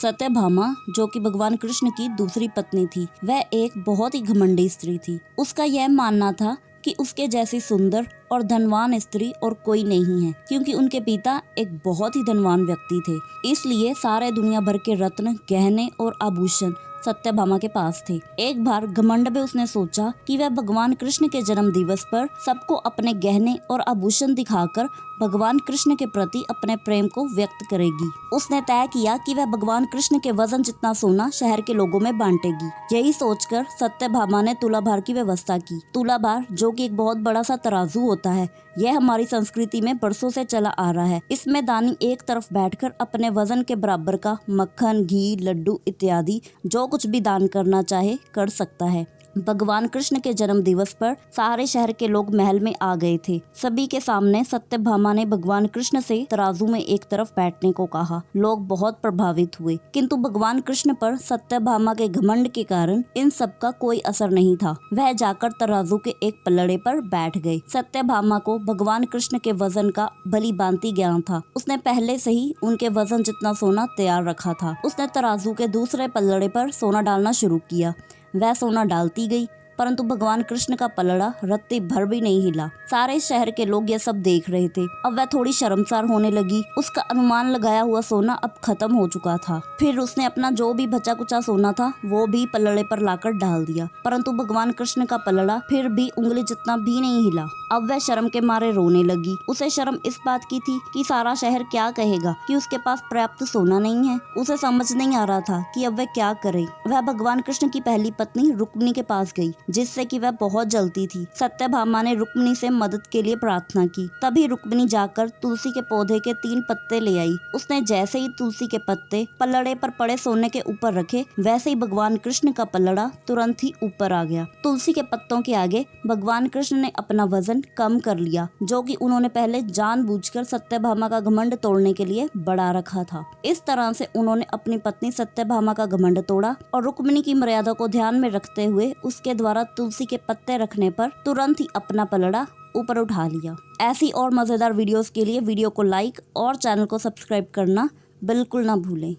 सत्यभामा, जो कि भगवान कृष्ण की दूसरी पत्नी थी, वह एक बहुत ही घमंडी स्त्री थी। उसका यह मानना था कि उसके जैसी सुंदर और धनवान स्त्री और कोई नहीं है, क्योंकि उनके पिता एक बहुत ही धनवान व्यक्ति थे। इसलिए सारे दुनिया भर के रत्न, गहने और आभूषण सत्यभामा के पास थे। एक बार घमंड में उसने सोचा कि वह भगवान कृष्ण के जन्म दिवस पर सबको अपने गहने और आभूषण दिखाकर भगवान कृष्ण के प्रति अपने प्रेम को व्यक्त करेगी। उसने तय किया कि वह भगवान कृष्ण के वजन जितना सोना शहर के लोगों में बांटेगी। यही सोचकर सत्यभामा ने तुलाभार की व्यवस्था की। तुलाभार, जो कि एक बहुत बड़ा सा तराजू होता है, यह हमारी संस्कृति में बरसों से चला आ रहा है। इसमें दानी एक तरफ बैठकर अपने वजन के बराबर का मक्खन, घी, लड्डू इत्यादि जो कुछ भी दान करना चाहे कर सकता है। भगवान कृष्ण के जन्म दिवस पर सारे शहर के लोग महल में आ गए थे। सभी के सामने सत्यभामा ने भगवान कृष्ण से तराजू में एक तरफ बैठने को कहा। लोग बहुत प्रभावित हुए, किंतु भगवान कृष्ण पर सत्यभामा के घमंड के कारण इन सब का कोई असर नहीं था। वह जाकर तराजू के एक पल्लड़े पर बैठ गए। सत्यभामा को भगवान कृष्ण के वजन का भली भांति ज्ञान था। उसने पहले से ही उनके वजन जितना सोना तैयार रखा था। उसने तराजू के दूसरे पल्लड़े पर सोना डालना शुरू किया। वह सोना डालती गई, परंतु भगवान कृष्ण का पलड़ा रत्ती भर भी नहीं हिला। सारे शहर के लोग यह सब देख रहे थे। अब वह थोड़ी शर्मसार होने लगी। उसका अनुमान लगाया हुआ सोना अब खत्म हो चुका था। फिर उसने अपना जो भी बचा कुचा सोना था वो भी पलड़े पर लाकर डाल दिया, परंतु भगवान कृष्ण का पलड़ा फिर भी उंगली जितना भी नहीं हिला। अब वह शर्म के मारे रोने लगी। उसे शर्म इस बात की थी कि सारा शहर क्या कहेगा कि उसके पास पर्याप्त सोना नहीं है। उसे समझ नहीं आ रहा था कि अब वह क्या करे। वह भगवान कृष्ण की पहली पत्नी रुक्मिणी के पास गई, जिससे कि वह बहुत जलती थी। सत्यभामा ने रुक्मिणी से मदद के लिए प्रार्थना की। तभी रुक्मिणी जाकर तुलसी के पौधे के 3 पत्ते ले आई। उसने जैसे ही तुलसी के पत्ते पल्लड़े पर पड़े सोने के ऊपर रखे, वैसे ही भगवान कृष्ण का पल्लड़ा तुरंत ही ऊपर आ गया। तुलसी के पत्तों के आगे भगवान कृष्ण ने अपना वजन कम कर लिया, जो कि उन्होंने पहले जानबूझकर सत्यभामा का घमंड तोड़ने के लिए बढ़ा रखा था। इस तरह से उन्होंने अपनी पत्नी सत्यभामा का घमंड तोड़ा और रुक्मिणी की मर्यादा को ध्यान में रखते हुए उसके द्वारा तुलसी के पत्ते रखने पर तुरंत ही अपना पलड़ा ऊपर उठा लिया। ऐसी और मजेदार वीडियोस के लिए वीडियो को लाइक और चैनल को सब्सक्राइब करना बिल्कुल ना भूलें।